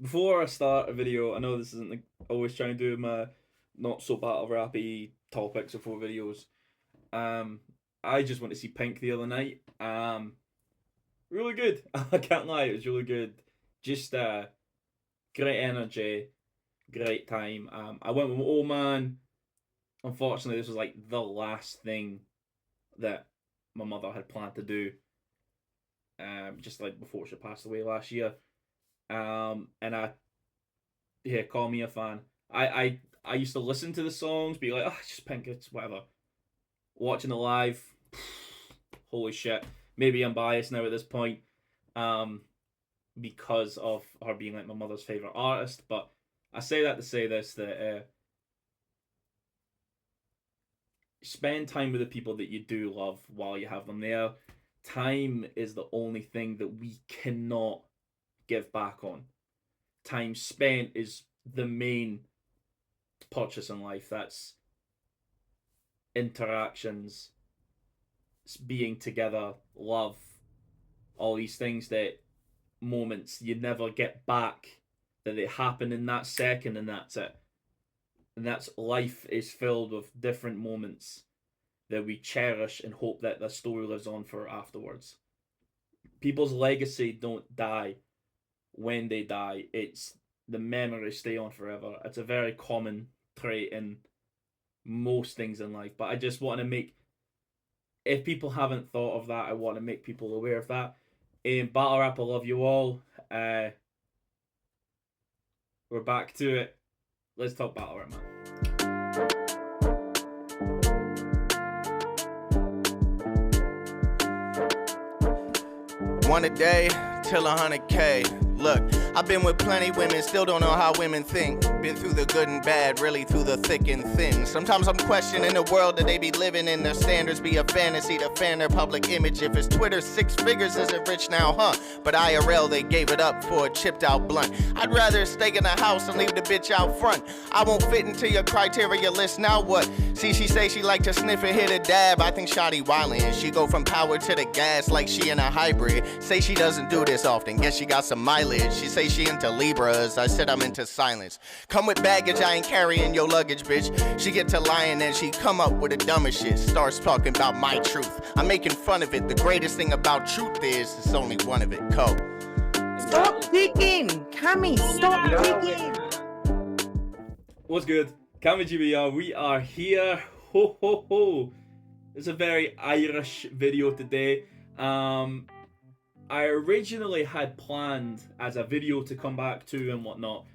Before I start a video, I know this isn't like always trying to do my not so battle rappy topics before videos. Um, I just went to see Pink the other night. Really good. I can't lie, it was really good. Just great energy, great time. I went with my old man. Unfortunately, this was like the last thing that my mother had planned to do. Just like before she passed away last year. And yeah, call me a fan. I used to listen to the songs, be like, oh, it's just Pink, it's whatever. Watching it live, holy shit. Maybe I'm biased now at this point, because of her being like my mother's favorite artist. But I say that to say this: that spend time with the people that you do love while you have them there. Time is the only thing that we cannot give back on. Time spent is the main purchase in life. That's interactions, being together, love, all these things, that moments you never get back, that they happen in that second and that's it. And that's life is filled with different moments that we cherish and hope that the story lives on for afterwards. People's legacy don't die when they die. It's the memories stay on forever. It's a very common trait in most things in life. But I just want to make, if people haven't thought of that, I want to make people aware of that. Battle Rap, I love you all. We're back to it. Let's talk Battle Rap, man. One a day till 100K. Look, I've been with plenty women, still don't know how women think. Been through the good and bad, really through the thick and thin. Sometimes I'm questioning the world that they be living in. Their standards be a fantasy to fan their public image. If it's Twitter, 6 figures isn't rich now, huh? But IRL, they gave it up for a chipped out blunt. I'd rather stay in the house and leave the bitch out front. I won't fit into your criteria list, now what? See, she say she like to sniff and hit a dab. I think Shotty wildin'. She go from power to the gas like she in a hybrid. Say she doesn't do this often, guess she got some mileage. She say she into Libras, I said I'm into silence. Come with baggage, I ain't carrying your luggage, bitch. She get to lying and she come up with the dumbest shit. Starts talking about my truth, I'm making fun of it. The greatest thing about truth is, it's only one of it, Co. Stop digging! Cammy, stop digging! What's good? Cammygbr, we are here. Ho ho ho! It's a very Irish video today. I originally had planned as a video to come back to and whatnot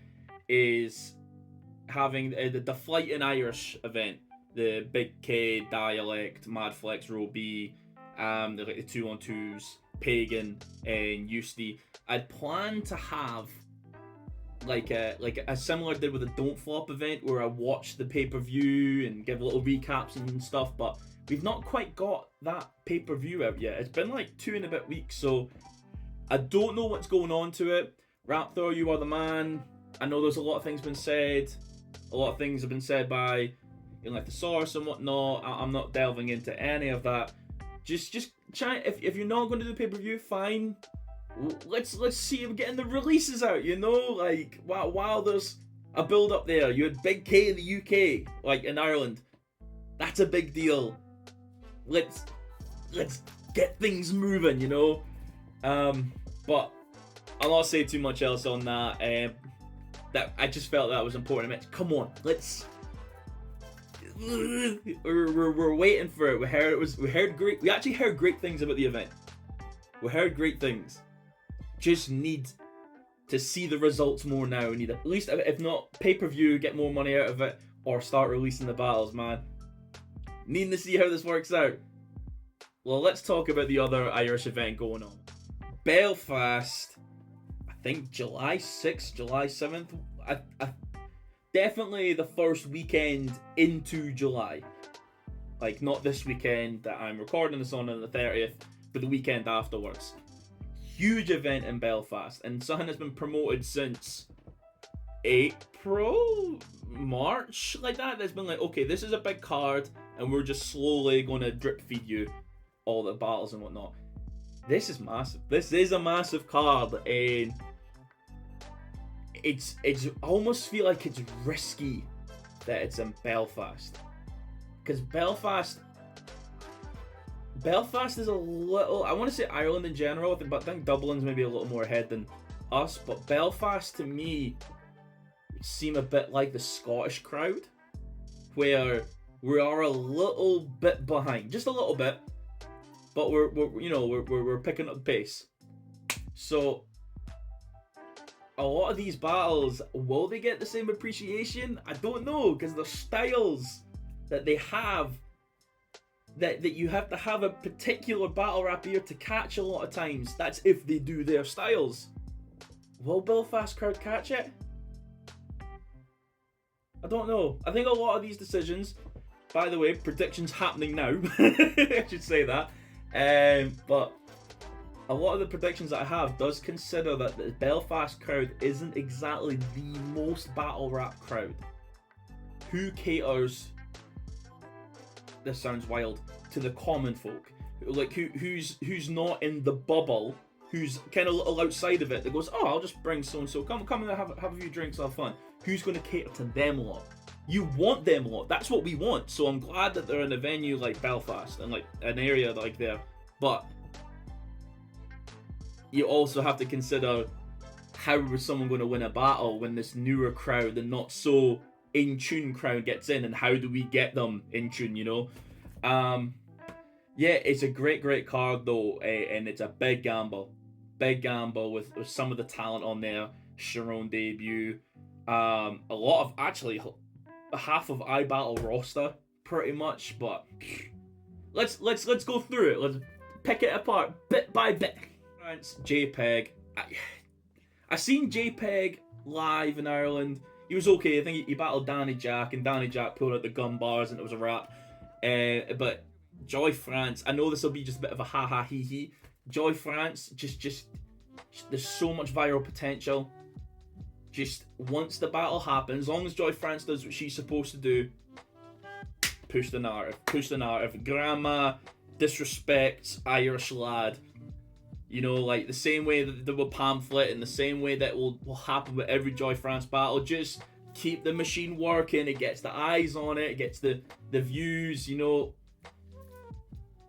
is having the FLYTIN Irish event, the Big K, Dialect, Mad Flex, Row B, the 2-on-2s, Pagan, and Eustace. I'd planned to have like a similar did with the Don't Flop event where I watched the pay-per-view and give little recaps and stuff, but we've not quite got that pay-per-view out yet. It's been like 2 and a bit weeks, so I don't know what's going on to it. Raptor, you are the man. I know there's a lot of things been said. A lot of things have been said by like the source and whatnot. I'm not delving into any of that. Just try. If you're not going to do pay-per-view, fine. Let's see if we're getting the releases out. You know, like while there's a build up there. You had Big K in the UK, like in Ireland. That's a big deal. Let's get things moving, you know. But I'll not say too much else on that. That I just felt that was important. Come on, let's. We're waiting for it. We heard great. We actually heard great things about the event. We heard great things. Just need to see the results more now. We need at least, if not pay-per-view, get more money out of it, or start releasing the battles, man. Needing to see how this works out. Well, let's talk about the other Irish event going on. Belfast, I think July 6th, July 7th. I definitely the first weekend into July. Like, not this weekend that I'm recording this on the 30th, but the weekend afterwards. Huge event in Belfast, and something that's been promoted since April, March, like that. That's been like, okay, this is a big card, and we're just slowly going to drip feed you all the battles and whatnot. This is massive. This is a massive card, and it's I almost feel like it's risky that it's in Belfast, because Belfast is a little, I want to say Ireland in general, but I think Dublin's maybe a little more ahead than us, but Belfast to me seem a bit like the Scottish crowd, where we are a little bit behind, just a little bit, but we're picking up pace. So a lot of these battles, will they get the same appreciation? I don't know, because the styles that they have, that you have to have a particular battle rap ear to catch a lot of times. That's if they do their styles. Will Belfast crowd catch it? I don't know. I think a lot of these decisions, by the way, predictions happening now, I should say that, but a lot of the predictions that I have does consider that the Belfast crowd isn't exactly the most battle rap crowd. Who caters, this sounds wild, to the common folk, like who's not in the bubble, who's kind of a little outside of it, that goes, oh, I'll just bring so and so, come and have a few drinks, have fun. Who's going to cater to them lot? You want them lot. That's what we want. So I'm glad that they're in a venue like Belfast and like an area like there. But you also have to consider, how is someone going to win a battle when this newer crowd and not so in tune crowd gets in, and how do we get them in tune, you know? Yeah, it's a great card though, and it's a big gamble with some of the talent on there. Sharon debut, a lot of, actually half of iBattle roster pretty much, but let's go through it. Let's pick it apart bit by bit. JPEG, I seen JPEG live in Ireland. He was okay. I think he battled Danny Jack, and Danny Jack pulled out the gun bars and it was a wrap. But Joy France, I know this will be just a bit of a ha hee hee. Joy France, just there's so much viral potential. Just once the battle happens, as long as Joy France does what she's supposed to do, push the narrative. Grandma disrespects Irish lad. You know, like the same way that there were pamphlet, and the same way that will happen with every Joy France battle. Just keep the machine working. It gets the eyes on it. It gets the views. You know,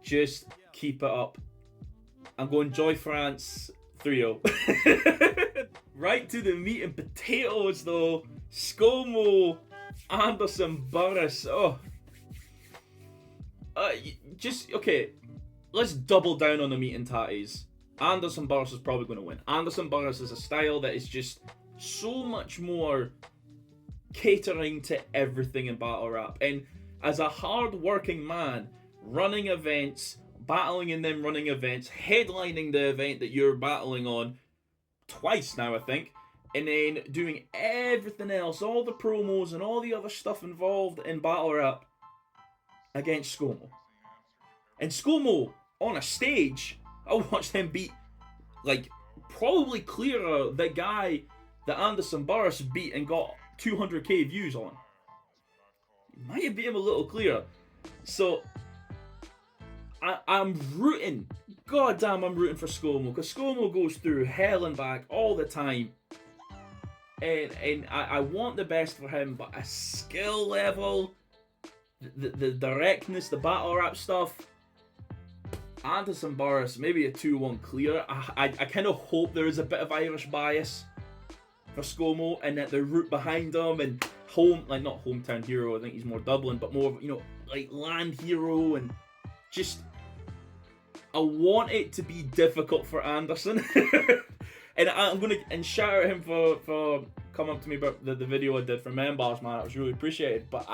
just keep it up. I'm going Joy France 3-0. Right to the meat and potatoes though. ScoMo, Anderson Burris. Oh, just okay. Let's double down on the meat and tatties. Anderson Burris is probably going to win. Anderson Burris is a style that is just so much more catering to everything in battle rap. And as a hard-working man, running events, battling in them running events, headlining the event that you're battling on twice now, I think, and then doing everything else, all the promos and all the other stuff involved in battle rap against ScoMo. And ScoMo, on a stage, I watched him beat, like, probably clearer the guy that Anderson Burris beat and got 200k views on. He might have beat him a little clearer. So, I'm rooting, goddamn I'm rooting for ScoMo, because ScoMo goes through hell and back all the time. And I want the best for him, but a skill level, the directness, the battle rap stuff, Anderson Burris, maybe a 2-1 clear. I kind of hope there is a bit of Irish bias for ScoMo, and that the root behind him, and not hometown hero, I think he's more Dublin, but more, you know, like land hero, and just, I want it to be difficult for Anderson. And I'm gonna shout out him for coming up to me about the video I did for Membars, man. It was really appreciated. But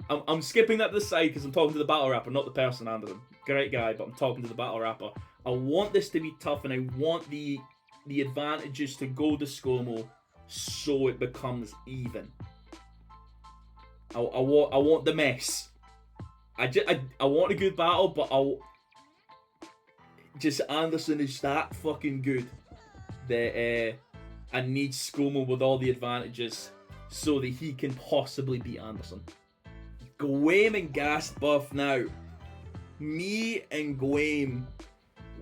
I'm skipping that to the side because I'm talking to the battle rapper, not the person, Anderson. Great guy, but I'm talking to the battle rapper. I want this to be tough, and I want the advantages to go to ScoMo so it becomes even. I want the mess. I want a good battle, but Anderson is that fucking good that I need ScoMo with all the advantages so that he can possibly beat Anderson. Gawain and Gast buff now. Me and Gawain,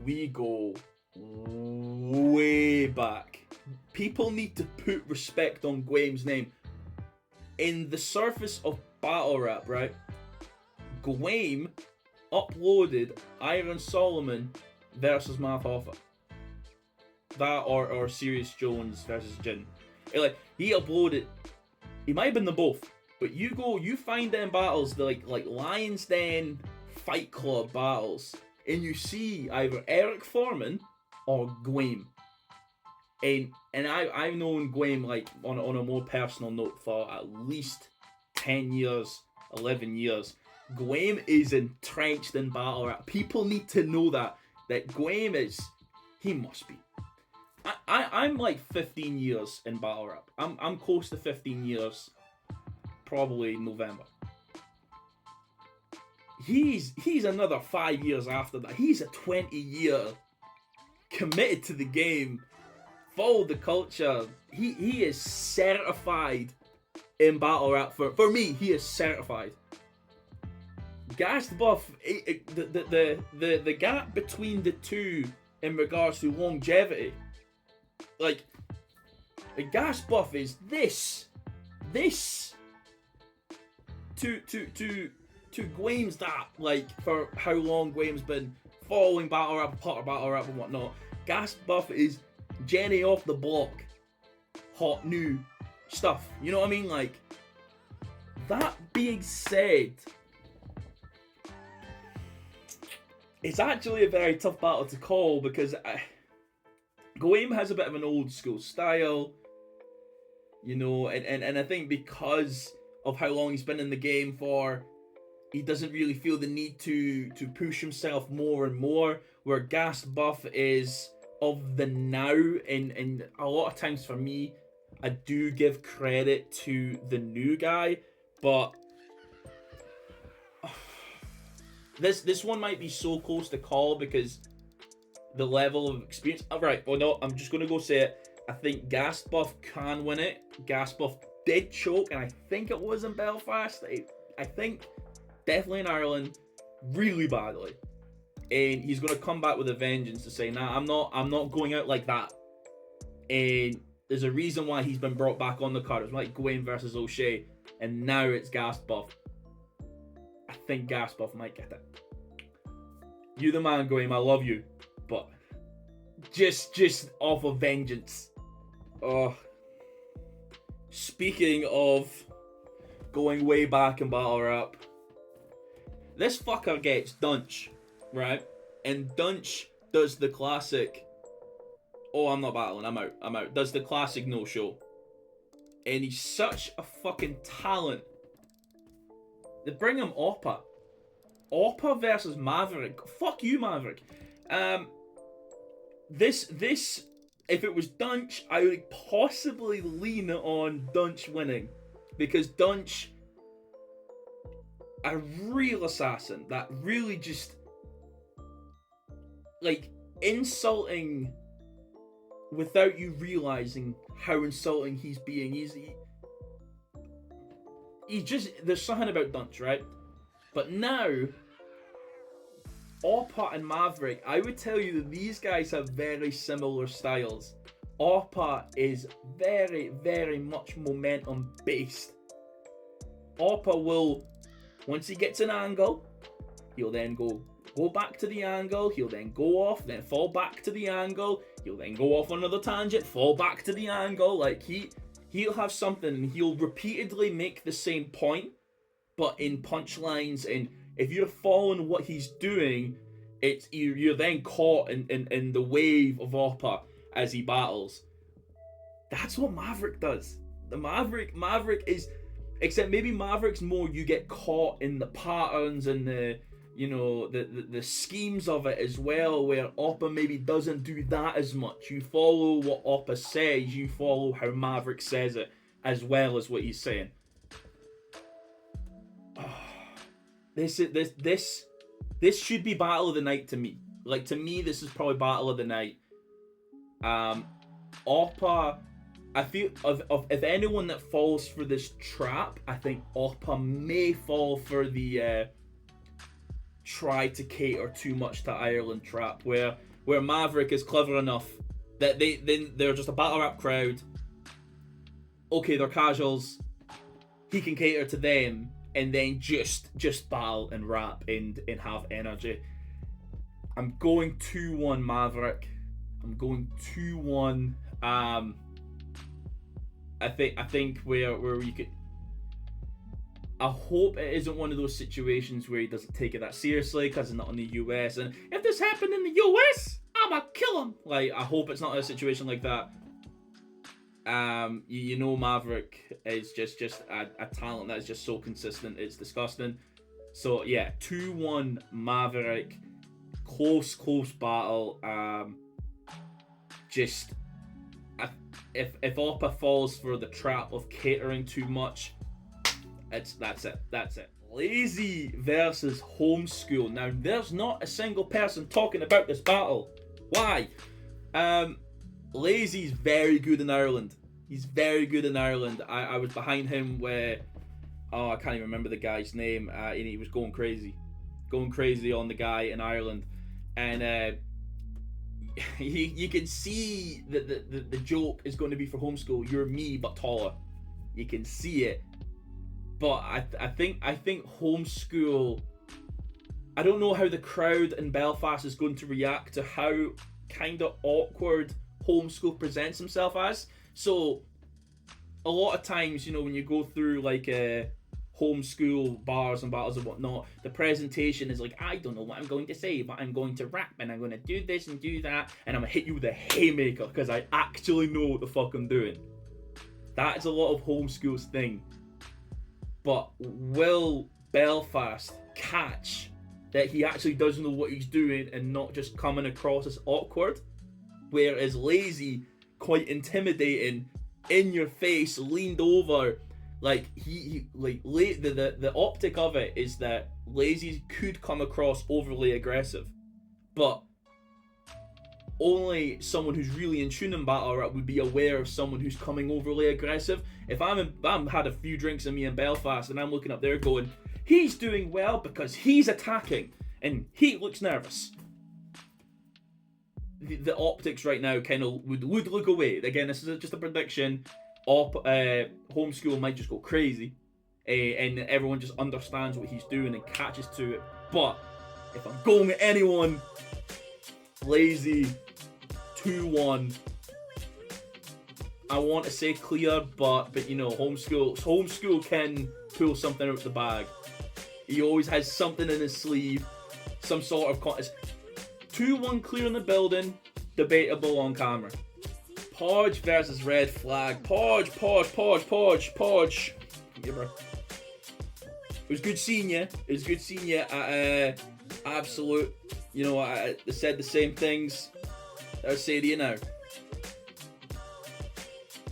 we go way back. people need to put respect on Gwame's name. In the surface of battle rap, right? Gwame uploaded Iron Solomon versus Math Hoffa. That or Sirius Jones versus Jin. He uploaded, he might have been them both, but you find them battles, like Lion's Den, Fight Club battles, and you see either Eric Foreman or Gwame. And I've known Gwame like on a more personal note for at least 10 years, 11 years. Gwame is entrenched in battle rap. People need to know that Gwame is, he must be. I'm like 15 years in battle rap. I'm close to 15 years, probably November. He's another 5 years after that. He's a 20-year committed to the game, followed the culture. He is certified in battle rap. For me, he is certified. Gassed Buff, the gap between the two in regards to longevity, like Gassed Buff is this to Gwame's that, like, for how long Gwame's been following battle rap, part of battle rap and whatnot. Gassed Buff is Jenny off the block, hot new stuff. You know what I mean? Like, that being said, it's actually a very tough battle to call because Gwame has a bit of an old school style, you know, and I think because of how long he's been in the game for, he doesn't really feel the need to push himself more and more, where Gassed Buff is of the now, and a lot of times for me, I do give credit to the new guy, but this one might be so close to call because the level of experience. Alright, well no, I'm just gonna go say it. I think Gassed Buff can win it. Gassed Buff did choke, and I think it was in Belfast. I think definitely in Ireland, really badly. And he's gonna come back with a vengeance to say, nah, I'm not going out like that. And there's a reason why he's been brought back on the card. It was like Gwame versus O'Shea, and now it's Gassed Buff. I think Gassed Buff might get it. You the man, Gwame, I love you, but just off of vengeance. Oh, speaking of going way back in battle rap, this fucker gets Dunch, right? And Dunch does the classic, oh, I'm not battling, I'm out. Does the classic no-show. And he's such a fucking talent. They bring him Oppa. Oppa versus Maverick. Fuck you, Maverick. This, if it was Dunch, I would possibly lean on Dunch winning. Because Dunch, a real assassin that really just, like, insulting without you realizing how insulting he's being. He just, there's something about Dunch, right? But now, Oppa and Maverick, I would tell you that these guys have very similar styles. Oppa is very, very much momentum based. Oppa will, once he gets an angle, he'll then go back to the angle, he'll then go off, then fall back to the angle, he'll then go off on another tangent, fall back to the angle. Like, he'll have something and he'll repeatedly make the same point, but in punchlines, and if you're following what he's doing, you're then caught in the wave of Oppa as he battles. That's what Maverick does. The Maverick is, except maybe Maverick's more you get caught in the patterns and the, you know, the schemes of it as well, where Oppa maybe doesn't do that as much. You follow what Oppa says, you follow how Maverick says it, as well as what he's saying. This should be battle of the night to me. Like, to me, this is probably battle of the night. Oppa, I feel if anyone that falls for this trap, I think Oppa may fall for the try to cater too much to Ireland trap, where Maverick is clever enough That they're just a battle rap crowd. Okay, they're casuals. He can cater to them and then just battle and rap and have energy. I'm going 2-1 Maverick. I'm going 2-1. I think where you could. I hope it isn't one of those situations where he doesn't take it that seriously because it's not in the US. And if this happened in the US, I'ma kill him. Like, I hope it's not a situation like that. You know, Maverick is just a talent that is just so consistent. It's disgusting. So yeah, 2-1 Maverick. Close battle. If Oppa falls for the trap of catering too much, that's it. Lazy versus Homeschool. Now, there's not a single person talking about this battle. Why? Lazy's very good in Ireland. He's very good in Ireland. I was behind him where, I can't even remember the guy's name, and he was going crazy on the guy in Ireland, and you can see that the joke is going to be for Homeschool. You're me but taller. You can see it. But I think Homeschool, I don't know how the crowd in Belfast is going to react to how kind of awkward Homeschool presents himself as. So a lot of times, you know, when you go through like Homeschool bars and battles and whatnot, the presentation is like, I don't know what I'm going to say, but I'm going to rap and I'm going to do this and do that, and I'm going to hit you with a haymaker because I actually know what the fuck I'm doing. That's a lot of Homeschool's thing. But will Belfast catch that he actually does know what he's doing and not just coming across as awkward? Whereas Lazy, quite intimidating, in your face, leaned over, like the optic of it is that Lazy could come across overly aggressive, but only someone who's really in tune in battle rap would be aware of someone who's coming overly aggressive. If I'm had a few drinks in me in Belfast and I'm looking up there going, he's doing well because he's attacking and he looks nervous, the optics right now kind of would look away. Again, this is just a prediction. Homeschool might just go crazy, and everyone just understands what he's doing and catches to it. But if I'm going at anyone, Lazy, 2-1. I want to say clear, but you know, Homeschool can pull something out of the bag. He always has something in his sleeve, some sort of contest. 2-1 clear in the building, debatable on camera. Podge versus Red Flag. Podge. Yeah, bro. It was good seeing you. At Absolute. You know, I said the same things I say to you now.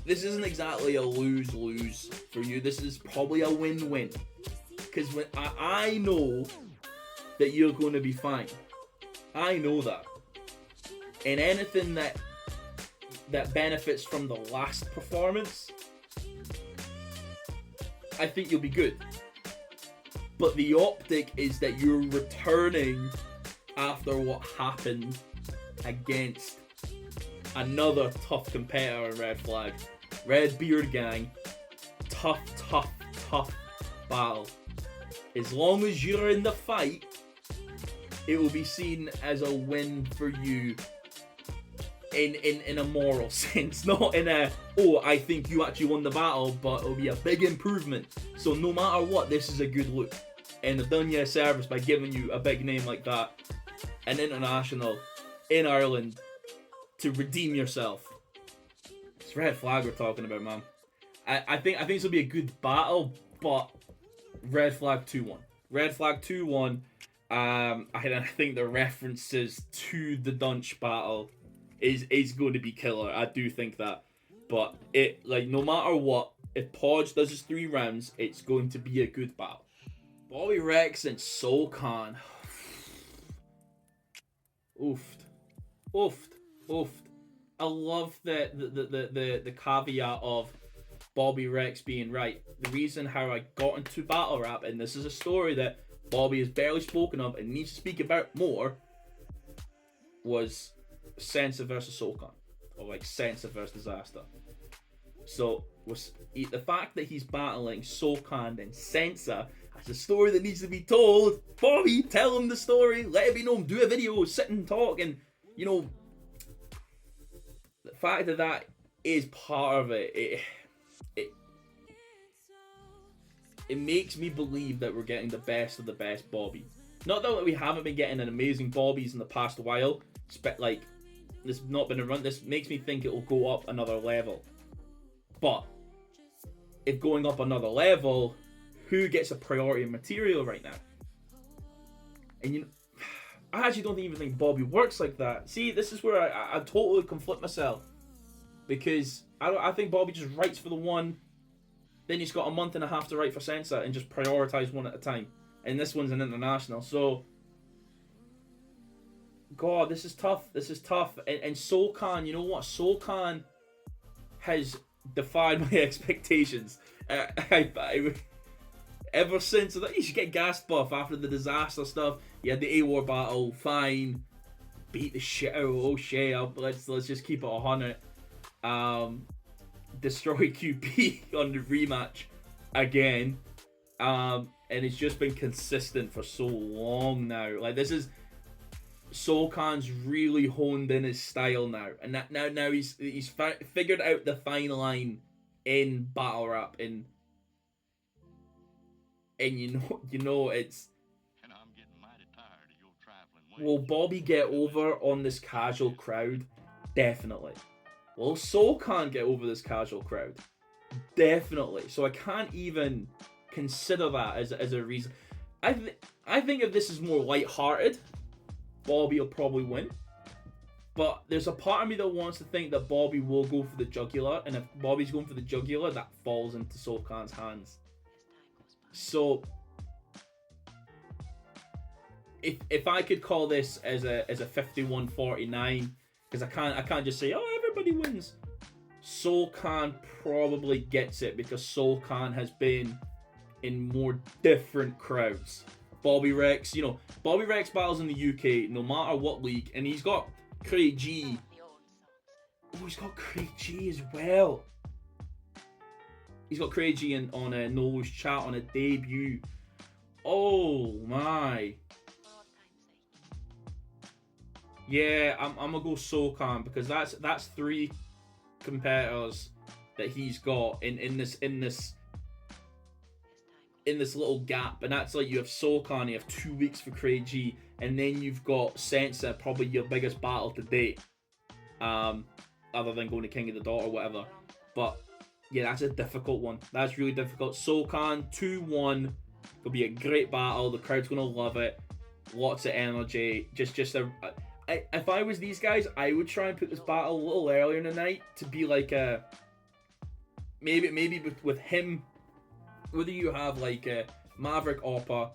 This isn't exactly a lose-lose for you. This is probably a win-win. Because when I know that you're going to be fine. I know that. And anything that benefits from the last performance, I think you'll be good. But the optic is that you're returning after what happened against another tough competitor in Red Flag. Red Beard Gang. Tough battle. As long as you're in the fight, it will be seen as a win for you in a moral sense, not in a, I think you actually won the battle, but it'll be a big improvement. So no matter what, this is a good look, and I've done you a service by giving you a big name like that, an international in Ireland, to redeem yourself. It's Red Flag we're talking about, man. I think this will be a good battle, but Red Flag 2-1. Red Flag 2-1. I think the references to the Dunch battle is going to be killer. I do think that. But it, like, no matter what, if Podge does his 3 rounds, it's going to be a good battle. Bobby Rex and Soul Khan. Oofed. I love the caveat of Bobby Rex being right. The reason how I got into battle rap, and this is a story that Bobby has barely spoken of and needs to speak about more, was Sensa versus Soul Khan. or like Sensa versus Disaster. So the fact that he's battling Soulcan and Sensa, that's a story that needs to be told. Bobby, tell him the story, let it be known, do a video, sit and talk, and you know, the fact that that is part of it, it makes me believe that we're getting the best of the best Bobby. Not that we haven't been getting an amazing Bobbies in the past while, like this has not been a run. This makes me think it will go up another level. But if going up another level, who gets a priority in material right now? And you know, I actually don't even think Bobby works like that. See, this is where I totally conflict myself, because I think Bobby just writes for the one, then he's got a month and a half to write for Sensa and just prioritize one at a time. And this one's an international, so God, this is tough. This is tough. And Soulcan, you know what? Soulcan has defied my expectations. Ever since that, you should get gas buff after the Disaster stuff. You had the A-War battle, fine. Beat the shit out of O'Shea. Let's just keep it 100. Destroy QP on the rematch again. And it's just been consistent for so long now. Like, this is Soulcan's really honed in his style now, and now he's figured out the fine line in battle rap, and you know it's. And I'm getting mighty tired of your trifling ways. Will Bobby get over on this casual crowd? Definitely. Will Soulcan get over this casual crowd? Definitely. So I can't even consider that as a reason. I think if this is more light-hearted, Bobby will probably win. But there's a part of me that wants to think that Bobby will go for the jugular, and if Bobby's going for the jugular, that falls into Soulcan's hands. So if I could call this as a 51-49, because I can't just say, oh, everybody wins. Soulcan probably gets it, because Soulcan has been in more different crowds. Bobby Rex battles in the UK no matter what league, and he's got Craig G. Oh, he's got Craig G as well. He's got Craig G on a Nose chat on a debut. Oh my. Yeah, I'm gonna go Soulcan, because that's 3 competitors that he's got in this little gap, and that's like you have Soulcan, you have 2 weeks for Craig G, and then you've got Sensa, probably your biggest battle to date, other than going to King of the Dot or whatever. But yeah, that's a difficult one. That's really difficult. Soulcan 2-1 could be a great battle. The crowd's gonna love it. Lots of energy. If I was these guys, I would try and put this battle a little earlier in the night to be like a maybe with him. Whether you have like a Maverick Oppa,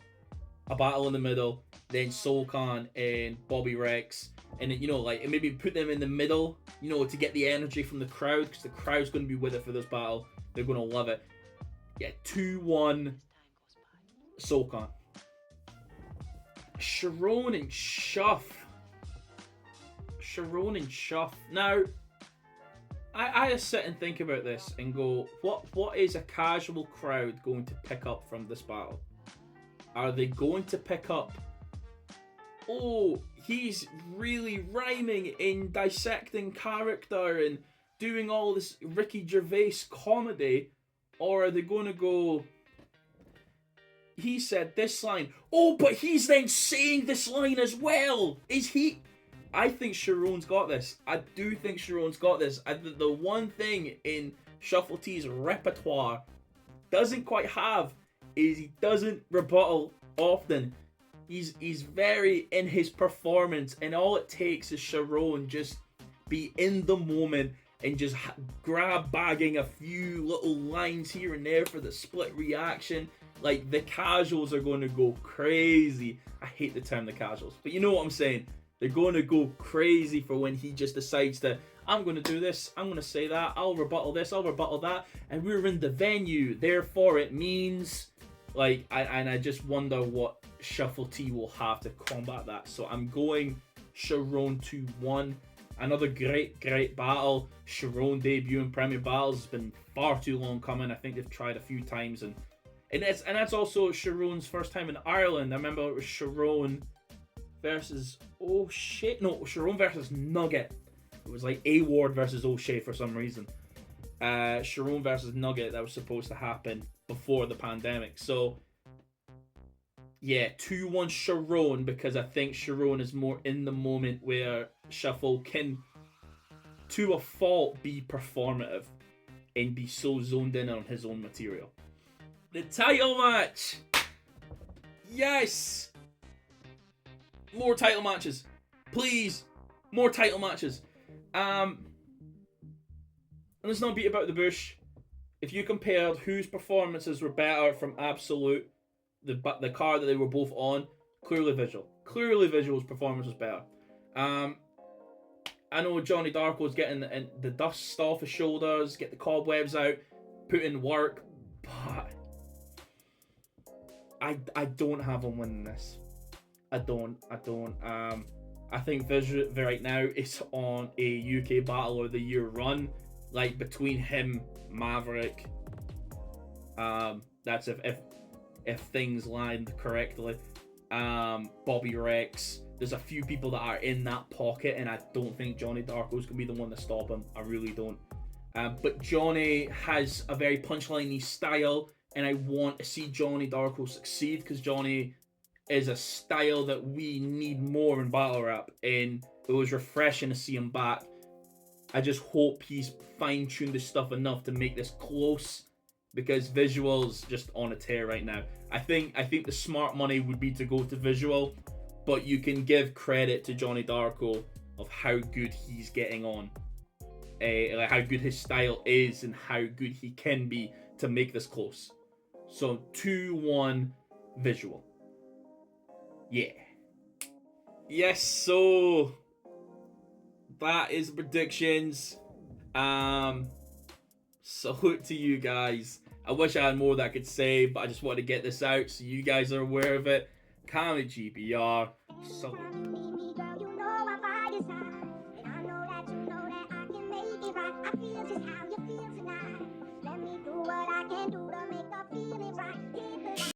a battle in the middle, then Soulcan and Bobby Rex, and then, like maybe put them in the middle, to get the energy from the crowd, because the crowd's going to be with it for this battle. They're going to love it. Yeah, 2-1 Soulcan. Sharon and Shuff. Now, I just sit and think about this and go, what is a casual crowd going to pick up from this battle? Are they going to pick up, oh, he's really rhyming and dissecting character and doing all this Ricky Gervais comedy? Or are they going to go, he said this line, oh, but he's then saying this line as well? Is he... I think Sharon's got this. I do think Sharon's got this. The one thing in Shuffle T's repertoire doesn't quite have is he doesn't rebuttal often. He's very in his performance, and all it takes is Sharon just be in the moment and just grab bagging a few little lines here and there for the split reaction. Like, the casuals are going to go crazy. I hate the term the casuals, but you know what I'm saying. They're going to go crazy for when he just decides to, I'm going to do this, I'm going to say that, I'll rebuttal this, I'll rebuttal that, and we're in the venue, therefore it means, like, I just wonder what Shuffle T will have to combat that. So I'm going Sharon 2-1. Another great battle. Sharon debut in Premier Battles has been far too long coming. I think they've tried a few times, and that's also Sharon's first time in Ireland. I remember it was Sharon versus Sharon versus Nugget. It was like A Ward versus O'Shea for some reason. Sharon versus Nugget, that was supposed to happen before the pandemic. So yeah, 2-1 Sharon, because I think Sharon is more in the moment where Shuffle can, to a fault, be performative and be so zoned in on his own material. The title match! Yes! More title matches. Please! More title matches. And let's not beat about the bush. If you compared whose performances were better from Absolute, the card that they were both on, clearly Visual. Clearly Visual's performance was better. I know Johnny Darko's getting the dust off his shoulders, get the cobwebs out, put in work, but I don't have him winning this. I don't. I think Visual right now is on a UK Battle of the Year run, like between him, Maverick. That's if things land correctly. Bobby Rex. There's a few people that are in that pocket, and I don't think Johnny Darko's gonna be the one to stop him. I really don't. But Johnny has a very punchliney style, and I want to see Johnny Darko succeed, because Johnny is a style that we need more in battle rap, and it was refreshing to see him back. I just hope he's fine-tuned his stuff enough to make this close, because Visual's just on a tear right now. I think the smart money would be to go to Visual, but you can give credit to Johnny Darko of how good he's getting on. Like how good his style is and how good he can be to make this close. So 2-1 Visual. Yeah. Yes, so that is predictions. Salute to you guys. I wish I had more that I could say, but I just wanted to get this out so you guys are aware of it. Cammygbr. Salute. I feel just how you feel.